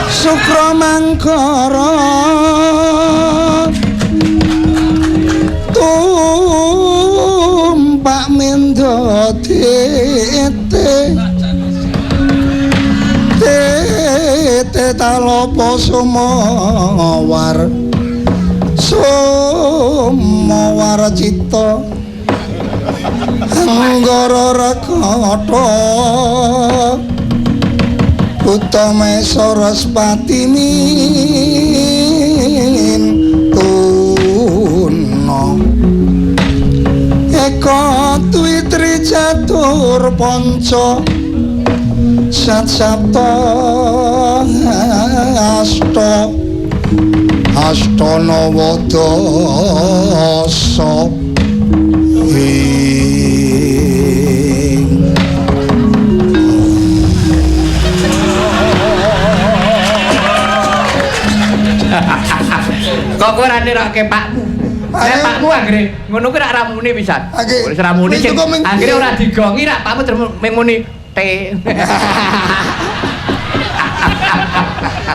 Sukramangkara tumpak mendo tete tete talopo sumawar cita anggara rakata utama Saraswati mintuna eka twitri catur panca sat sapta astana wadasa kok kowe ora nerokke pakmu nek pakmu anggere ngono kuwi rak ramune pisan wis ramune sing anggere ora digongi rak pakmu mung muni te